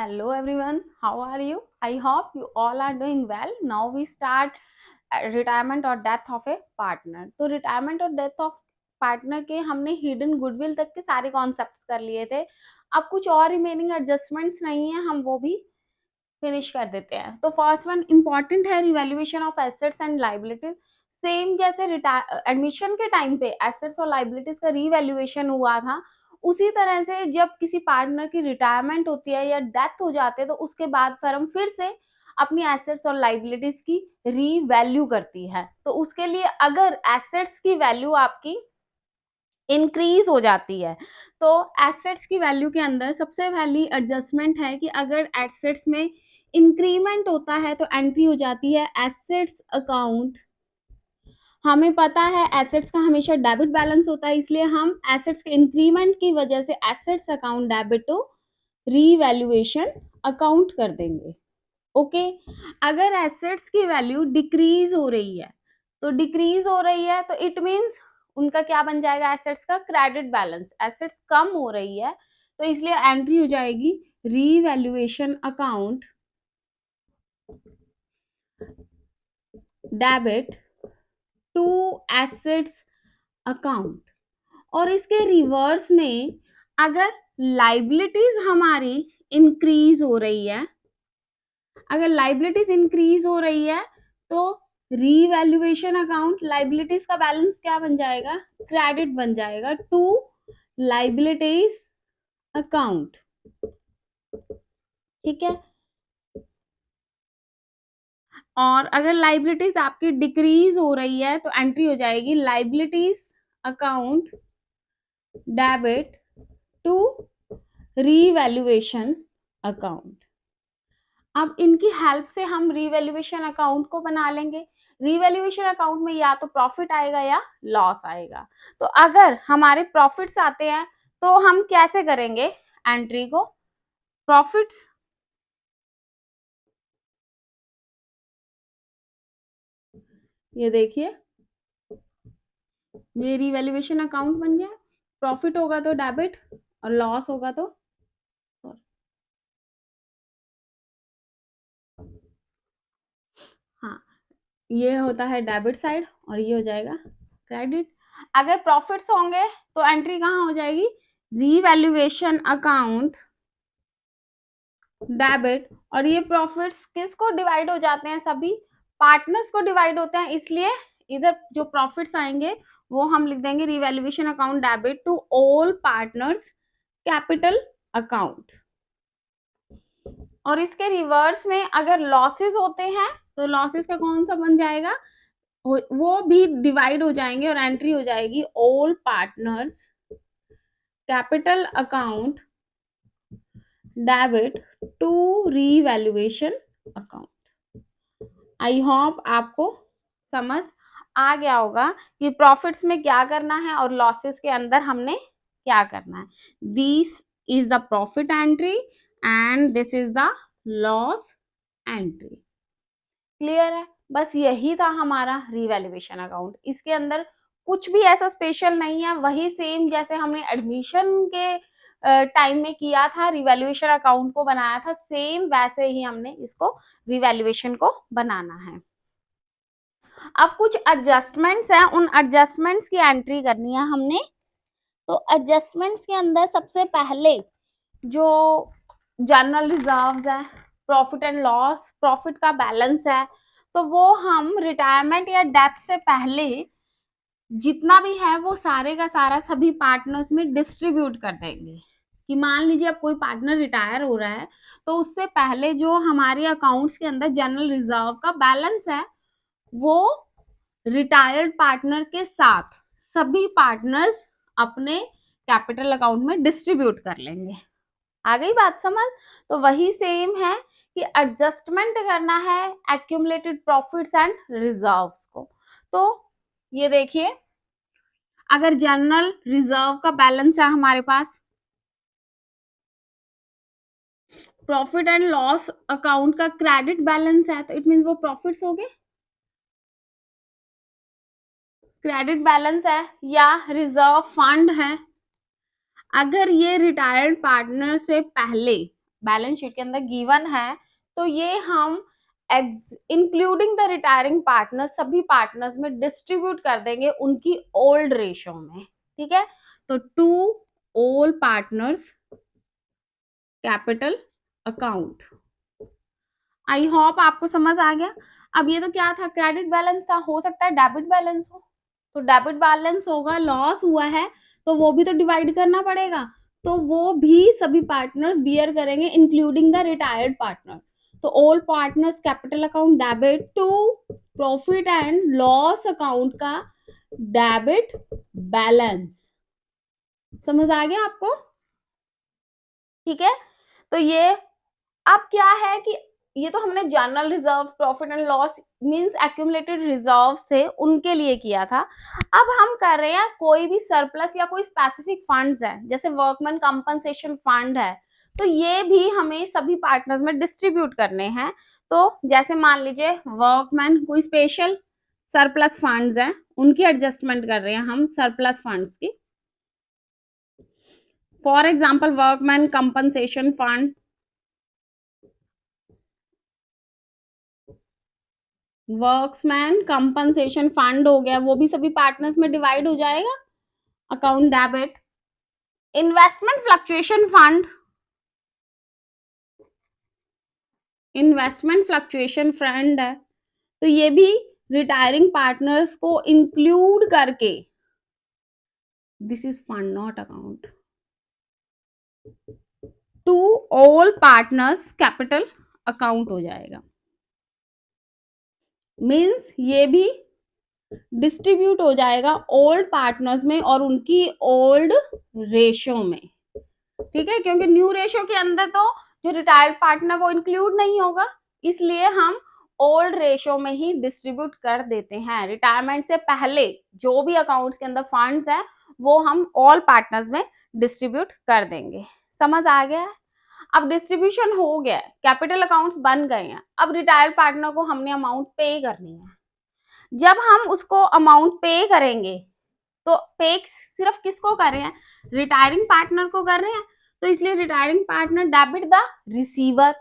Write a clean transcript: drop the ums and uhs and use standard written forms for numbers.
Hello everyone, how are you? I hope you all are doing well. Now we start retirement or death of a partner. तो retirement और death of partner के हमने hidden goodwill तक के सारे concepts कर लिए थे. अब कुछ और रिमेनिंग एडजस्टमेंट्स नहीं है, हम वो भी फिनिश कर देते हैं. तो फर्स्ट वन इम्पॉर्टेंट है revaluation of assets and liabilities. Same जैसे एडमिशन के टाइम पे एसेट्स और लाइबिलिटीज का रीवैल्यूएशन हुआ था, उसी तरह से जब किसी पार्टनर की रिटायरमेंट होती है या डेथ हो जाते हैं तो उसके बाद फर्म फिर से अपनी एसेट्स और लाइबिलिटीज की रीवैल्यू करती है. तो उसके लिए अगर एसेट्स की वैल्यू आपकी इंक्रीज हो जाती है तो एसेट्स की वैल्यू के अंदर सबसे पहली एडजस्टमेंट है कि अगर एसेट्स में इंक्रीमेंट होता है तो एंट्री हो जाती है एसेट्स अकाउंट. हमें पता है एसेट्स का हमेशा डेबिट बैलेंस होता है, इसलिए हम एसेट्स के इंक्रीमेंट की वजह से assets account debit to revaluation account कर देंगे. ओके. अगर एसेट्स की वैल्यू डिक्रीज हो रही है तो इट मींस उनका क्या बन जाएगा, एसेट्स का क्रेडिट बैलेंस. एसेट्स कम हो रही है तो इसलिए एंट्री हो जाएगी revaluation account debit to assets account. और इसके रिवर्स में अगर लाइबिलिटीज हमारी इंक्रीज हो रही है, तो रीवैल्यूएशन अकाउंट लाइबिलिटीज का बैलेंस क्या बन जाएगा, क्रेडिट बन जाएगा टू लाइबिलिटीज अकाउंट. ठीक है. और अगर लाइबिलिटीज आपकी डिक्रीज हो रही है तो एंट्री हो जाएगी liabilities account debit to revaluation account. अब इनकी हेल्प से हम रीवैल्यूएशन अकाउंट को बना लेंगे. रीवैल्यूएशन अकाउंट में या तो प्रॉफिट आएगा या लॉस आएगा. तो अगर हमारे प्रॉफिट्स आते हैं तो हम कैसे करेंगे एंट्री को, प्रॉफिट्स ये देखिए ये रीवैल्यूएशन अकाउंट बन गया. प्रॉफिट होगा तो डेबिट और लॉस होगा तो हाँ, ये होता है डेबिट साइड और ये हो जाएगा क्रेडिट. अगर प्रॉफिट्स होंगे तो एंट्री कहाँ हो जाएगी, रीवैल्यूएशन अकाउंट डेबिट. और ये प्रॉफिट्स किसको डिवाइड हो जाते हैं, सभी पार्टनर्स को डिवाइड होते हैं, इसलिए इधर जो प्रॉफिट्स आएंगे वो हम लिख देंगे revaluation account debit to all partners capital account. और इसके रिवर्स में अगर लॉसेस होते हैं तो लॉसेस का कौन सा बन जाएगा, वो भी डिवाइड हो जाएंगे और एंट्री हो जाएगी all partners capital account debit to revaluation account. I hope आपको समझ आ गया होगा कि प्रॉफिट्स में क्या करना है और लॉसेस के अंदर हमने क्या करना है. This is the profit entry and this is the loss entry. Clear है. बस यही था हमारा रिवैल्यूएशन अकाउंट. इसके अंदर कुछ भी ऐसा स्पेशल नहीं है, वही सेम जैसे हमने एडमिशन के टाइम में किया था, रिवैल्यूएशन अकाउंट को बनाया था, सेम वैसे ही हमने इसको रिवैल्यूएशन को बनाना है. अब कुछ एडजस्टमेंट्स हैं, उन एडजस्टमेंट्स की एंट्री करनी है हमने. तो एडजस्टमेंट्स के अंदर सबसे पहले जो जनरल रिजर्व्स है, प्रॉफिट एंड लॉस, प्रॉफिट का बैलेंस है, तो वो हम रिटायरमेंट या डेथ से पहले जितना भी है वो सारे का सारा सभी पार्टनर्स में डिस्ट्रीब्यूट कर देंगे. कि मान लीजिए अब कोई पार्टनर रिटायर हो रहा है तो उससे पहले जो हमारे अकाउंट्स के अंदर जनरल रिजर्व का बैलेंस है वो रिटायर्ड पार्टनर के साथ सभी पार्टनर्स अपने कैपिटल अकाउंट में डिस्ट्रीब्यूट कर लेंगे. आ गई बात समझ. तो वही सेम है कि एडजस्टमेंट करना है एक्यूमुलेटेड प्रॉफिट्स एंड रिजर्व्स को. तो ये देखिए अगर जनरल रिजर्व का बैलेंस है हमारे पास, प्रॉफिट एंड लॉस अकाउंट का क्रेडिट बैलेंस है तो इट मींस वो प्रॉफिट्स हो गए, क्रेडिट बैलेंस है या रिजर्व फंड है. अगर ये रिटायर्ड पार्टनर से पहले बैलेंस शीट के अंदर गिवन है, तो ये हम इंक्लूडिंग द रिटायरिंग पार्टनर्स सभी पार्टनर्स में डिस्ट्रीब्यूट कर देंगे उनकी ओल्ड रेशो में, ठीक है। तो to all partners capital account. I hope आपको समझ आ गया। अब ये तो क्या था, क्रेडिट बैलेंस था, हो सकता है डेबिट बैलेंस हो, तो डेबिट बैलेंस होगा, लॉस हुआ है तो वो भी तो डिवाइड करना पड़ेगा, तो वो भी सभी पार्टनर्स बियर करेंगे इंक्लूडिंग द रिटायर्ड पार्टनर। तो all partners capital account debit to profit and loss account का डेबिट बैलेंस। समझ आ गया आपको, ठीक है। तो ये अब क्या है कि ये तो हमने general reserve profit and loss means accumulated reserve से उनके लिए किया था। अब हम कर रहे हैं कोई भी सरप्लस या कोई स्पेसिफिक फंड्स है, जैसे वर्कमैन कंपनसेशन फंड है, तो ये भी हमें सभी पार्टनर्स में डिस्ट्रीब्यूट करने हैं। तो जैसे मान लीजिए वर्कमैन कोई स्पेशल सरप्लस फंड्स हैं, उनकी एडजस्टमेंट कर रहे हैं हम सरप्लस फंड्स की। For example workman compensation fund, workmen compensation fund हो गया, वो भी सभी पार्टनर्स में डिवाइड हो जाएगा account debit. Investment fluctuation fund, investment fluctuation fund है, तो ये भी रिटायरिंग पार्टनर्स को इंक्लूड करके, this is fund not account, to all partners capital account हो जाएगा। मींस ये भी डिस्ट्रीब्यूट हो जाएगा ओल्ड पार्टनर्स में और उनकी ओल्ड रेशो में, ठीक है, क्योंकि न्यू रेशो के अंदर तो जो रिटायर्ड पार्टनर वो इंक्लूड नहीं होगा, इसलिए हम ओल्ड रेशो में ही डिस्ट्रीब्यूट कर देते हैं। रिटायरमेंट से पहले जो भी अकाउंट के अंदर फंड्स हैं वो हम ऑल पार्टनर्स में डिस्ट्रीब्यूट कर देंगे। समझ आ गया है। अब डिस्ट्रीब्यूशन हो गया, कैपिटल अकाउंट्स बन गए हैं, अब रिटायर्ड पार्टनर को हमने अमाउंट पे करनी है। जब हम उसको अमाउंट पे करेंगे तो पे सिर्फ किसको कर रहे हैं, रिटायरिंग पार्टनर को कर रहे हैं, तो इसलिए retiring partner debit the receiver,